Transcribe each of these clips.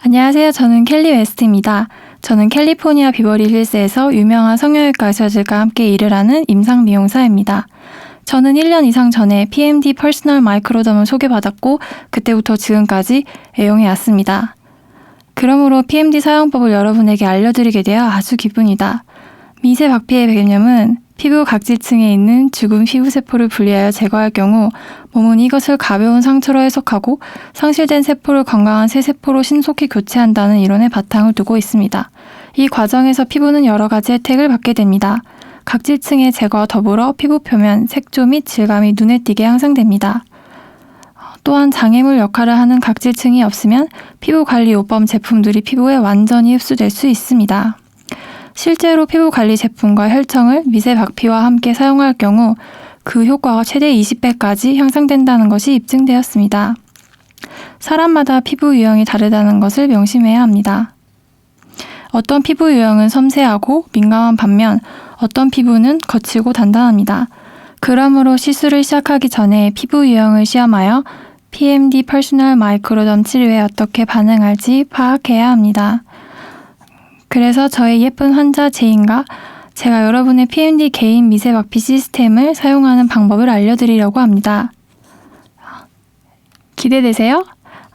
안녕하세요. 저는 켈리 웨스트입니다. 저는 캘리포니아 비버리 힐스에서 유명한 성형외과 의사들과 함께 일을 하는 임상 미용사입니다. 저는 1년 이상 전에 PMD 퍼스널 마이크로덤을 소개받았고 그때부터 지금까지 애용해 왔습니다. 그러므로 PMD 사용법을 여러분에게 알려드리게 되어 아주 기쁩니다. 미세 박피의 개념은 피부 각질층에 있는 죽은 피부세포를 분리하여 제거할 경우 몸은 이것을 가벼운 상처로 해석하고 상실된 세포를 건강한 새 세포로 신속히 교체한다는 이론에 바탕을 두고 있습니다. 이 과정에서 피부는 여러 가지 혜택을 받게 됩니다. 각질층의 제거와 더불어 피부 표면, 색조 및 질감이 눈에 띄게 향상됩니다. 또한 장애물 역할을 하는 각질층이 없으면 피부관리요법 제품들이 피부에 완전히 흡수될 수 있습니다. 실제로 피부관리 제품과 혈청을 미세 박피와 함께 사용할 경우 그 효과가 최대 20배까지 향상된다는 것이 입증되었습니다. 사람마다 피부 유형이 다르다는 것을 명심해야 합니다. 어떤 피부 유형은 섬세하고 민감한 반면 어떤 피부는 거칠고 단단합니다. 그러므로 시술을 시작하기 전에 피부 유형을 시험하여 PMD 퍼스널 마이크로덤 치료에 어떻게 반응할지 파악해야 합니다. 그래서 저의 예쁜 환자 제인과 제가 여러분의 PMD 개인 미세 박피 시스템을 사용하는 방법을 알려드리려고 합니다. 기대되세요?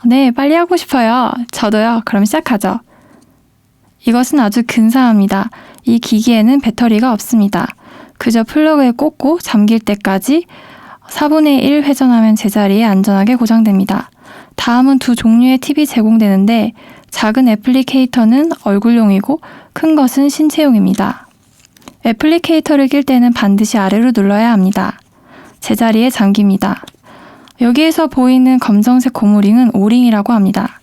네, 빨리 하고 싶어요. 저도요. 그럼 시작하죠. 이것은 아주 근사합니다. 이 기기에는 배터리가 없습니다. 그저 플러그에 꽂고 잠길 때까지 4분의 1 회전하면 제자리에 안전하게 고정됩니다. 다음은 두 종류의 팁이 제공되는데 작은 애플리케이터는 얼굴용이고 큰 것은 신체용입니다. 애플리케이터를 낄 때는 반드시 아래로 눌러야 합니다. 제자리에 잠깁니다. 여기에서 보이는 검정색 고무링은 오링이라고 합니다.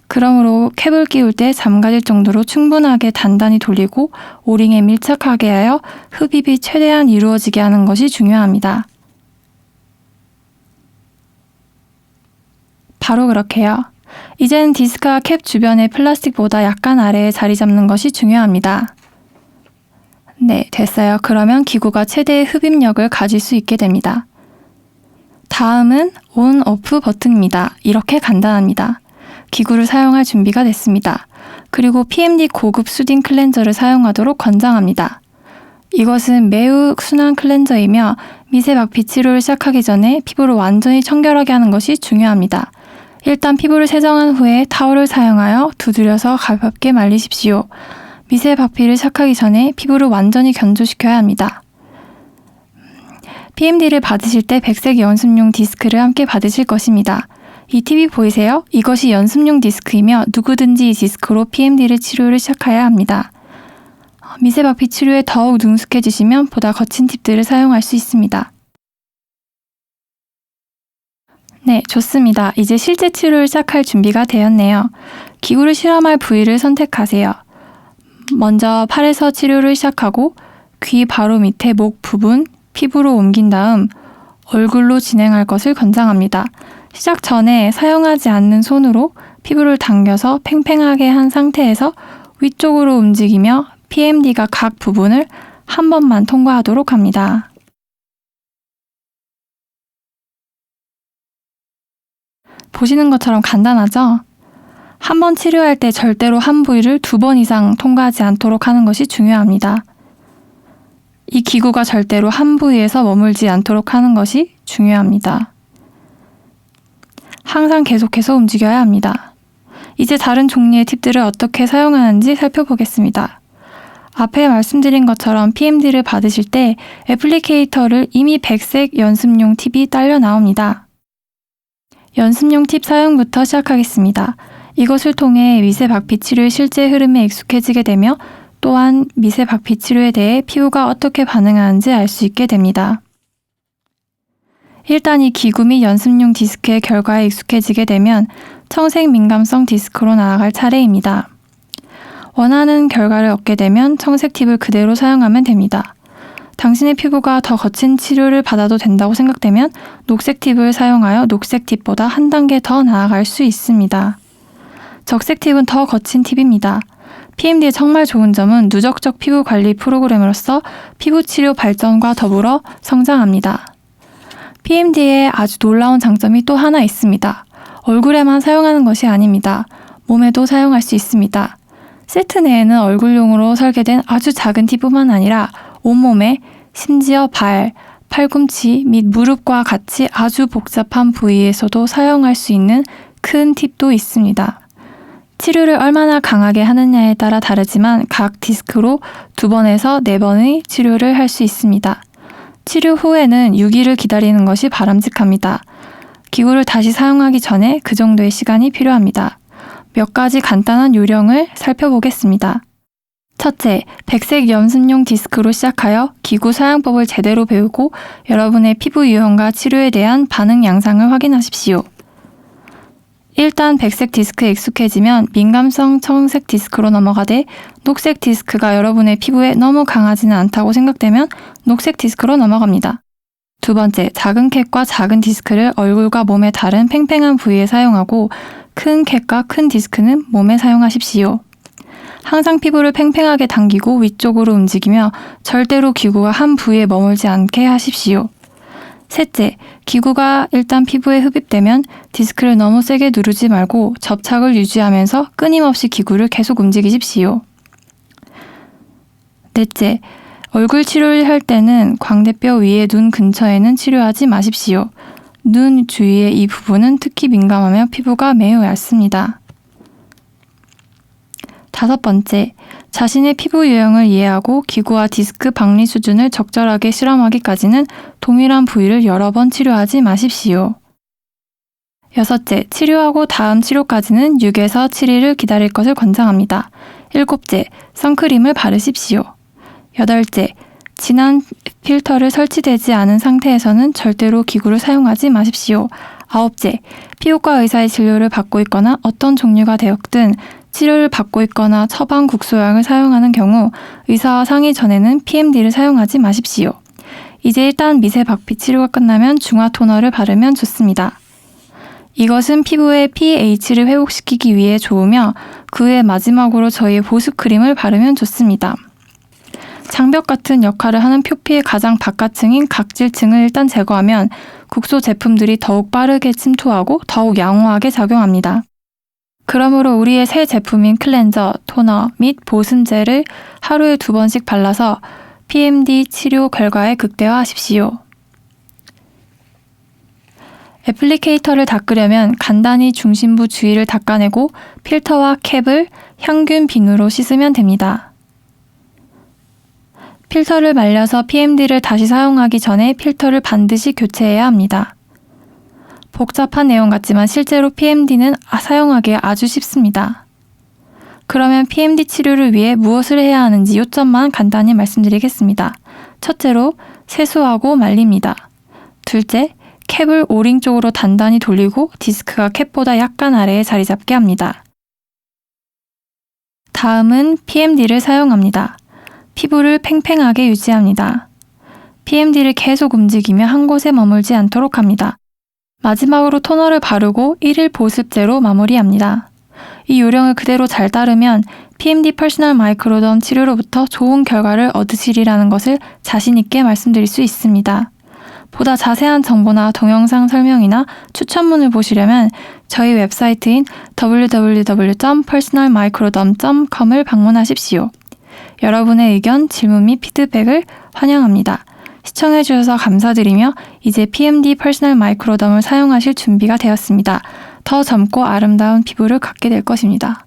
그러므로 캡을 끼울 때 잠가질 정도로 충분하게 단단히 돌리고 오링에 밀착하게 하여 흡입이 최대한 이루어지게 하는 것이 중요합니다. 바로 그렇게요. 이제는 디스크와 캡 주변의 플라스틱보다 약간 아래에 자리 잡는 것이 중요합니다. 네, 됐어요. 그러면 기구가 최대의 흡입력을 가질 수 있게 됩니다. 다음은 온, 오프 버튼입니다. 이렇게 간단합니다. 기구를 사용할 준비가 됐습니다. 그리고 PMD 고급 수딩 클렌저를 사용하도록 권장합니다. 이것은 매우 순한 클렌저이며 미세 박피 치료를 시작하기 전에 피부를 완전히 청결하게 하는 것이 중요합니다. 일단 피부를 세정한 후에 타올을 사용하여 두드려서 가볍게 말리십시오. 미세 박피를 시작하기 전에 피부를 완전히 건조시켜야 합니다. PMD를 받으실 때 백색 연습용 디스크를 함께 받으실 것입니다. 이 팁이 보이세요? 이것이 연습용 디스크이며 누구든지 이 디스크로 PMD를 치료를 시작해야 합니다. 미세 박피 치료에 더욱 능숙해지시면 보다 거친 팁들을 사용할 수 있습니다. 네, 좋습니다. 이제 실제 치료를 시작할 준비가 되었네요. 기구를 실험할 부위를 선택하세요. 먼저 팔에서 치료를 시작하고 귀 바로 밑에 목 부분, 피부로 옮긴 다음 얼굴로 진행할 것을 권장합니다. 시작 전에 사용하지 않는 손으로 피부를 당겨서 팽팽하게 한 상태에서 위쪽으로 움직이며 PMD가 각 부분을 한 번만 통과하도록 합니다. 보시는 것처럼 간단하죠? 한 번 치료할 때 절대로 한 부위를 2번 이상 통과하지 않도록 하는 것이 중요합니다. 이 기구가 절대로 한 부위에서 머물지 않도록 하는 것이 중요합니다. 항상 계속해서 움직여야 합니다. 이제 다른 종류의 팁들을 어떻게 사용하는지 살펴보겠습니다. 앞에 말씀드린 것처럼 PMD를 받으실 때 애플리케이터를 이미 백색 연습용 팁이 딸려 나옵니다. 연습용 팁 사용부터 시작하겠습니다. 이것을 통해 미세 박피 치료의 실제 흐름에 익숙해지게 되며 또한 미세 박피 치료에 대해 피부가 어떻게 반응하는지 알 수 있게 됩니다. 일단 이 기구 및 연습용 디스크의 결과에 익숙해지게 되면 청색 민감성 디스크로 나아갈 차례입니다. 원하는 결과를 얻게 되면 청색 팁을 그대로 사용하면 됩니다. 당신의 피부가 더 거친 치료를 받아도 된다고 생각되면 녹색 팁을 사용하여 녹색 팁보다 한 단계 더 나아갈 수 있습니다. 적색 팁은 더 거친 팁입니다. PMD의 정말 좋은 점은 누적적 피부 관리 프로그램으로서 피부 치료 발전과 더불어 성장합니다. PMD의 아주 놀라운 장점이 또 하나 있습니다. 얼굴에만 사용하는 것이 아닙니다. 몸에도 사용할 수 있습니다. 세트 내에는 얼굴용으로 설계된 아주 작은 팁뿐만 아니라 온몸에 심지어 발, 팔꿈치 및 무릎과 같이 아주 복잡한 부위에서도 사용할 수 있는 큰 팁도 있습니다. 치료를 얼마나 강하게 하느냐에 따라 다르지만 각 디스크로 2번에서 4번의 치료를 할 수 있습니다. 치료 후에는 6일을 기다리는 것이 바람직합니다. 기구를 다시 사용하기 전에 그 정도의 시간이 필요합니다. 몇 가지 간단한 요령을 살펴보겠습니다. 첫째, 백색 연습용 디스크로 시작하여 기구 사용법을 제대로 배우고 여러분의 피부 유형과 치료에 대한 반응 양상을 확인하십시오. 일단 백색 디스크에 익숙해지면 민감성 청색 디스크로 넘어가되 녹색 디스크가 여러분의 피부에 너무 강하지는 않다고 생각되면 녹색 디스크로 넘어갑니다. 두 번째, 작은 캡과 작은 디스크를 얼굴과 몸의 다른 팽팽한 부위에 사용하고 큰 캡과 큰 디스크는 몸에 사용하십시오. 항상 피부를 팽팽하게 당기고 위쪽으로 움직이며 절대로 기구가 한 부위에 머물지 않게 하십시오. 셋째, 기구가 일단 피부에 흡입되면 디스크를 너무 세게 누르지 말고 접착을 유지하면서 끊임없이 기구를 계속 움직이십시오. 넷째, 얼굴 치료를 할 때는 광대뼈 위에 눈 근처에는 치료하지 마십시오. 눈 주위의 이 부분은 특히 민감하며 피부가 매우 얇습니다. 다섯 번째, 자신의 피부 유형을 이해하고 기구와 디스크 박리 수준을 적절하게 실험하기까지는 동일한 부위를 여러 번 치료하지 마십시오. 여섯째, 치료하고 다음 치료까지는 6에서 7일을 기다릴 것을 권장합니다. 일곱째, 선크림을 바르십시오. 여덟째, 진한 필터를 설치되지 않은 상태에서는 절대로 기구를 사용하지 마십시오. 아홉째, 피부과 의사의 진료를 받고 있거나 어떤 종류가 되었든 치료를 받고 있거나 처방 국소약을 사용하는 경우 의사와 상의 전에는 PMD를 사용하지 마십시오. 이제 일단 미세 박피 치료가 끝나면 중화 토너를 바르면 좋습니다. 이것은 피부의 pH를 회복시키기 위해 좋으며 그 후에 마지막으로 저희의 보습 크림을 바르면 좋습니다. 장벽 같은 역할을 하는 표피의 가장 바깥층인 각질층을 일단 제거하면 국소 제품들이 더욱 빠르게 침투하고 더욱 양호하게 작용합니다. 그러므로 우리의 새 제품인 클렌저, 토너 및 보습젤을 하루에 2번씩 발라서 PMD 치료 결과에 극대화하십시오. 애플리케이터를 닦으려면 간단히 중심부 주위를 닦아내고 필터와 캡을 향균 비누로 씻으면 됩니다. 필터를 말려서 PMD를 다시 사용하기 전에 필터를 반드시 교체해야 합니다. 복잡한 내용 같지만 실제로 PMD는 사용하기 아주 쉽습니다. 그러면 PMD 치료를 위해 무엇을 해야 하는지 요점만 간단히 말씀드리겠습니다. 첫째로 세수하고 말립니다. 둘째, 캡을 오링 쪽으로 단단히 돌리고 디스크가 캡보다 약간 아래에 자리 잡게 합니다. 다음은 PMD를 사용합니다. 피부를 팽팽하게 유지합니다. PMD를 계속 움직이며 한 곳에 머물지 않도록 합니다. 마지막으로 토너를 바르고 1일 보습제로 마무리합니다. 이 요령을 그대로 잘 따르면 PMD 퍼스널 마이크로덤 치료로부터 좋은 결과를 얻으시리라는 것을 자신 있게 말씀드릴 수 있습니다. 보다 자세한 정보나 동영상 설명이나 추천문을 보시려면 저희 웹사이트인 www.personalmicrodome.com을 방문하십시오. 여러분의 의견, 질문 및 피드백을 환영합니다. 시청해주셔서 감사드리며 이제 PMD 퍼스널 마이크로덤을 사용하실 준비가 되었습니다. 더 젊고 아름다운 피부를 갖게 될 것입니다.